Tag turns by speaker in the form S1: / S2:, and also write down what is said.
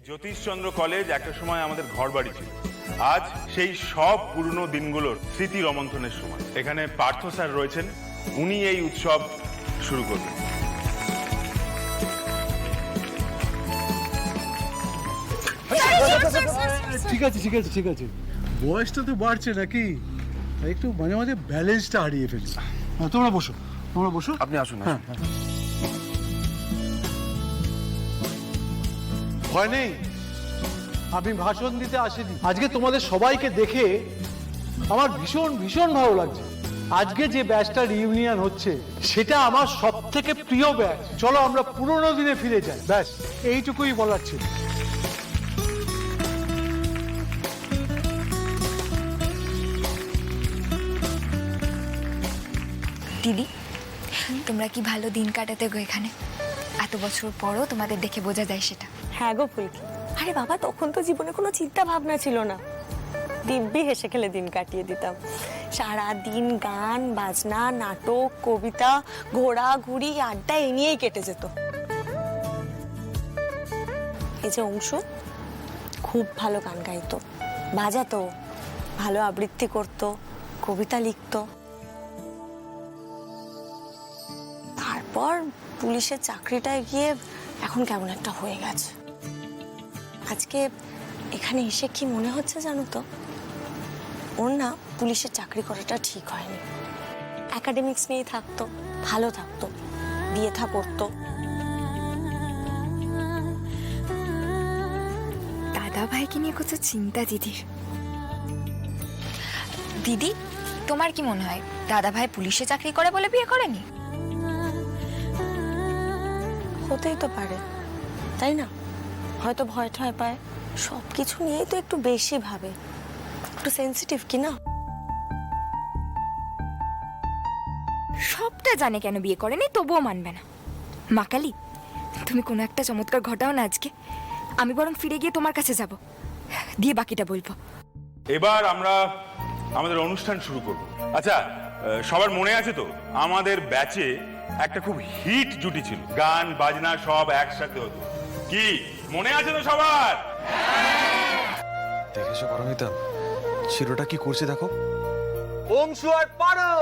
S1: Jyotishchandra college একটা সময় আমাদের ঘর বাড়ি ছিল। আজ সেই সব পুরনো দিনগুলোর স্মৃতি রোমন্থনের সময়। এখানে পার্থ স্যার রয়েছেন, উনি এই উৎসব শুরু করবেন।
S2: ঠিক আছে ঠিক আছে ঠিক আছে, বয়সটা তো বাড়ছে নাকি, একটু মাঝে মাঝে ব্যালেন্সটা হারিয়ে ফেলি। তোমরা বসো, তোমরা বসো।
S3: আপনি আসুন।
S2: হ্যাঁ হ্যাঁ, ভয় নেই, আমি ভাষণ দিতে আসিনি। আজকে তোমাদের সবাইকে দেখে আমার ভীষণ ভীষণ ভালো লাগছে। আজকে যে ব্যাচটা রিইউনিয়ন হচ্ছে সেটা আমার সব থেকে প্রিয় ব্যাচ। চলো আমরা পুরোনো দিনে ফিরে যাই, ব্যাস এইটুকুই বলার ছিল।
S4: দিদি, তোমরা কি ভালো দিন কাটাতে গো এখানে? এত বছর পরও তোমাদের দেখে বোঝা যায় সেটা।
S5: হ্যাঁ গো ফুলকি, আরে বাবা তখন তো জীবনে কোনো চিন্তা ভাবনা ছিল না, দিব্যি হেসে খেলে দিন কাটিয়ে দিতাম। সারা দিন গান বাজনা, নাটক, কবিতা, ঘোরাঘুরি, আড্ডা এই নিয়েই কেটে যেত। এই যে অংশু খুব ভালো গান গাইতো, বাজাতো, ভালো আবৃত্তি করতো, কবিতা লিখতো। তারপর পুলিশের চাকরিটায় গিয়ে এখন কেমন একটা হয়ে গেছে। আজকে এখানে এসে কি মনে হচ্ছে জানো তো, ওর না পুলিশের চাকরি করাটা ঠিক হয়নি। একাডেমিক্স নিয়েই থাকতো, ভালো থাকতো, বিয়ে থা করতো।
S4: দাদা ভাইকে নিয়ে কত চিন্তা দিদির। দিদি, তোমার কি মনে হয় দাদা ভাই পুলিশে চাকরি করে বলে বিয়ে করেনি?
S5: হতেই তো পারে, তাই না? হয়তো ভয় ঠয় পায়, সব কিছু নিয়েই তো একটু বেশি ভাবে, একটু সেন্সিটিভ কি না?
S4: সবটা জানে কেন বিয়ে করেনি, তবুও মানবে না। মা কালী, তুমি কোনো একটা চমৎকার ঘটাও না আজকে, আমি বরং ফিরে গিয়ে তোমার কাছে যাব, দিয়ে বাকিটা বলবো।
S1: এবার আমরা আমাদের অনুষ্ঠান শুরু করব। আচ্ছা, সবার মনে আছে তো আমাদের ব্যাচে একটা খুব হিট জুটি ছিল, গান বাজনা সব একসাথে হতো। কি মনে আছে তো সবার?
S3: দেখেছো পারমিতা, শিরোটা কি করছে দেখো।
S6: অংশু আর পারো